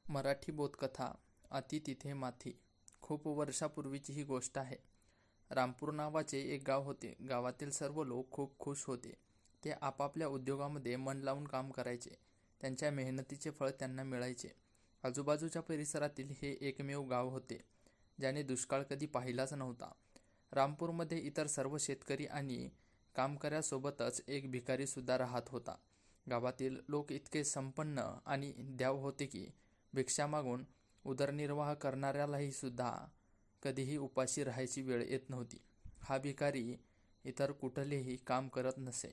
मराठी बोधकथा अति तिथे माथी. खूप वर्षापूर्वीची ही गोष्ट आहे. रामपूर नावाचे एक गाव होते. गावातील सर्व लोक खूप खुश होते. ते आपापल्या उद्योगामध्ये मन लावून काम करायचे. त्यांच्या मेहनतीचे फळ त्यांना मिळायचे. आजूबाजूच्या परिसरातील हे एकमेव गाव होते ज्याने दुष्काळ कधी पाहिलाच नव्हता. रामपूरमध्ये इतर सर्व शेतकरी आणि कामकऱ्यासोबतच एक भिकारी सुद्धा राहत होता. गावातील लोक इतके संपन्न आणि द्याव होते की भिक्षा मागून उदरनिर्वाह करणाऱ्यालाही सुद्धा कधीही उपाशी राहायची वेळ येत नव्हती. हा भिकारी इतर कुठलेही काम करत नसे.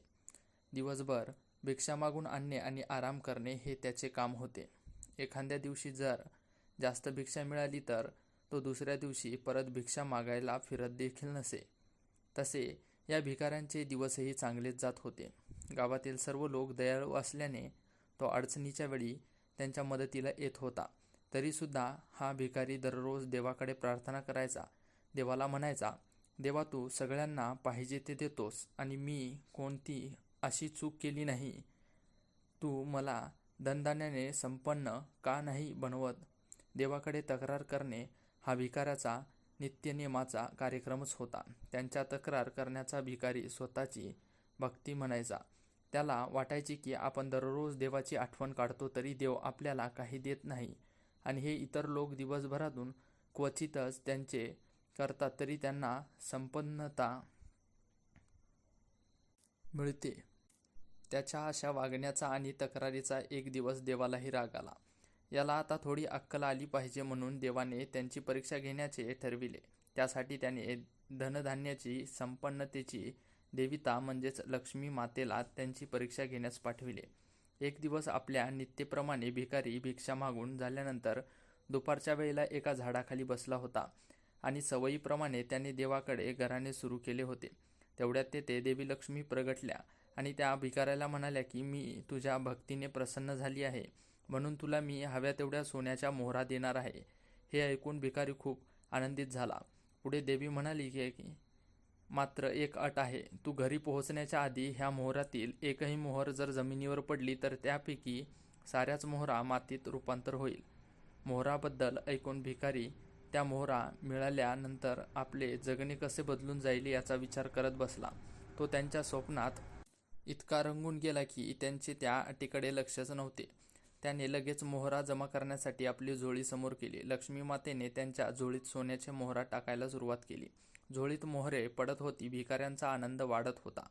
दिवसभर भिक्षा मागून आणणे आणि आराम करणे हे त्याचे काम होते. एखाद्या दिवशी जर जास्त भिक्षा मिळाली तर तो दुसऱ्या दिवशी परत भिक्षा मागायला फिरत देखील नसे. तसे या भिकाऱ्यांचे दिवसही चांगलेच जात होते. गावातील सर्व लोक दयाळू असल्याने तो अडचणीच्या वेळी त्यांच्या मदतीला येत होता. तरीसुद्धा हा भिकारी दररोज देवाकडे प्रार्थना करायचा. देवाला म्हणायचा, देवा तू सगळ्यांना पाहिजे ते देतोस आणि मी कोणती अशी चूक केली नाही. तू मला धनधान्याने संपन्न का नाही बनवत. देवाकडे तक्रार करणे हा भिकाऱ्याचा नित्यनेमाचा कार्यक्रमच होता. त्यांच्या तक्रार करण्याचा भिकारी स्वतःची भक्ती म्हणायचा. त्याला वाटायचे की आपण दररोज देवाची आठवण काढतो तरी देव आपल्याला काही देत नाही आणि हे इतर लोक दिवसभरातून क्वचितच त्यांचे करतात तरी त्यांना संपन्नता मिळते. त्याच्या अशा वागण्याचा आणि तक्रारीचा एक दिवस देवालाही राग आला. याला आता थोडी अक्कल आली पाहिजे म्हणून देवाने त्यांची परीक्षा घेण्याचे ठरविले. त्यासाठी त्याने धनधान्याची संपन्नतेची देविता म्हणजेच लक्ष्मी मातेला त्यांची परीक्षा घेण्यास पाठविले. एक दिवस आपल्या नित्येप्रमाणे भिकारी भिक्षा मागून झाल्यानंतर दुपारच्या वेळेला एका झाडाखाली बसला होता आणि सवयीप्रमाणे त्याने देवाकडे घराणे सुरू केले होते. तेवढ्यात तेथे देवी लक्ष्मी प्रगटल्या आणि त्या भिकाऱ्याला म्हणाल्या की मी तुझ्या भक्तीने प्रसन्न झाली आहे म्हणून तुला मी हव्या तेवढ्या सोन्याच्या मोहरा देणार आहे. हे ऐकून भिकारी खूप आनंदित झाला. पुढे देवी म्हणाली की मात्र एक अट आहे. तू घरी पोहोचण्याच्या आधी ह्या मोहरातील एकही मोहर जर जमिनीवर पडली तर त्यापैकी साऱ्याच मोहरा मातीत रूपांतर होईल. मोहराबद्दल ऐकून भिकारी त्या मोहरा मिळाल्यानंतर आपले जगणे कसे बदलून जाईल याचा विचार करत बसला. तो त्यांच्या स्वप्नात इतका रंगून गेला की त्यांचे त्या अटीकडे लक्षच नव्हते. त्याने लगेच मोहरा जमा करण्यासाठी आपली झोळी समोर केली. लक्ष्मी मातेने त्यांच्या झोळीत सोन्याचे मोहरा टाकायला सुरुवात केली. झोळीत मोहरे पडत होती. भिकाऱ्यांचा आनंद वाढत होता.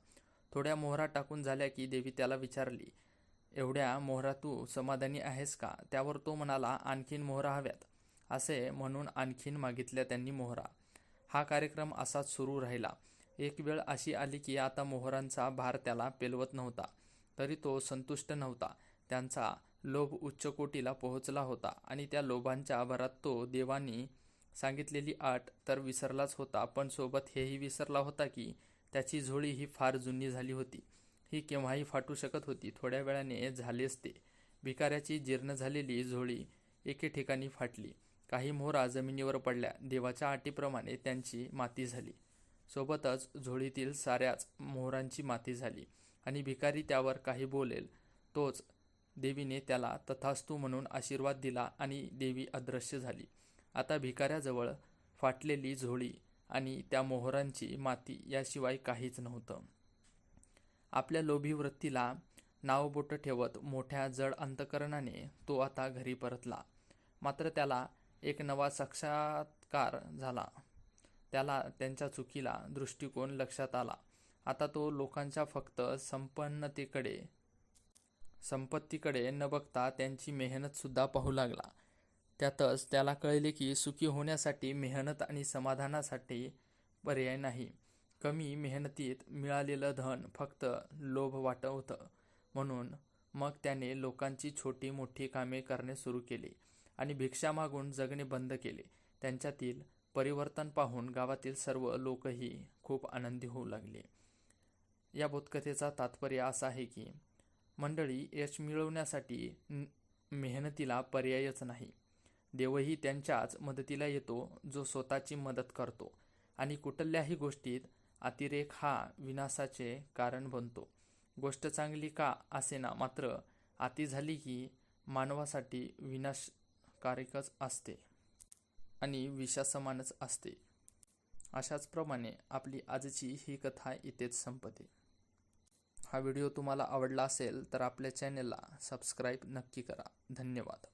थोड्या मोहरा टाकून झाल्या की देवी त्याला विचारली, एवढ्या मोहरा तू समाधानी आहेस का. त्यावर तो म्हणाला, आणखीन मोहरा हव्यात. असे म्हणून आणखीन मागितल्या त्यांनी मोहरा. हा कार्यक्रम असाच सुरू राहिला. एक वेळ अशी आली की आता मोहरांचा भार त्याला पेलवत नव्हता. तरी तो संतुष्ट नव्हता. त्यांचा लोभ उच्च कोटीला पोहोचला होता आणि त्या लोभांच्या भरात तो देवानी सांगितलेली अट तर विसरलाच होता पण सोबत हेही विसरला होता की त्याची झोळी ही फार जुनी झाली होती. ही केव्हाही फाटू शकत होती. थोड्या वेळाने झालेच ते. भिकाऱ्याची जीर्ण झालेली झोळी एके ठिकाणी फाटली. काही मोहरा जमिनीवर पडल्या. देवाच्या अटीप्रमाणे त्यांची माती झाली. सोबतच झोळीतील साऱ्याच मोहरांची माती झाली आणि भिकारी त्यावर काही बोलेल तोच देवीने त्याला तथास्तु म्हणून आशीर्वाद दिला आणि देवी अदृश्य झाली. आता भिकाऱ्याजवळ फाटलेली झोळी आणि त्या मोहरांची माती याशिवाय काहीच नव्हतं. आपल्या लोभी वृत्तीला नावबोट ठेवत मोठ्या जड अंतकरणाने तो आता घरी परतला. मात्र त्याला एक नवा साक्षात्कार झाला. त्याला त्यांच्या चुकीला दृष्टिकोन लक्षात आला. आता तो लोकांच्या फक्त संपत्तीकडे न बघता त्यांची मेहनत सुद्धा पाहू लागला. त्यातच त्याला कळले की सुखी होण्यासाठी मेहनत आणि समाधानासाठी पर्याय नाही. कमी मेहनतीत मिळालेलं धन फक्त लोभ वाटवतं. म्हणून मग त्याने लोकांची छोटी मोठी कामे करणे सुरू केले आणि भिक्षा मागून जगणे बंद केले. त्यांच्यातील परिवर्तन पाहून गावातील सर्व लोकही खूप आनंदी होऊ लागले. या बोधकथेचा तात्पर्य असा आहे की मंडळी, यश मिळवण्यासाठी मेहनतीला पर्यायच नाही. देवही त्यांच्याच मदतीला येतो जो स्वतःची मदत करतो आणि कुठल्याही गोष्टीत अतिरेक हा विनाशाचे कारण बनतो. गोष्ट चांगली का असेना मात्र अति झाली की मानवासाठी विनाश कारिकच असते आणि विषासमानच असते. अशाच प्रमाणे आपली आजची ही कथा इथेच संपते. हा व्हिडिओ तुम्हाला आवडला असेल तर आपल्या चॅनेलला सबस्क्राईब नक्की करा. धन्यवाद.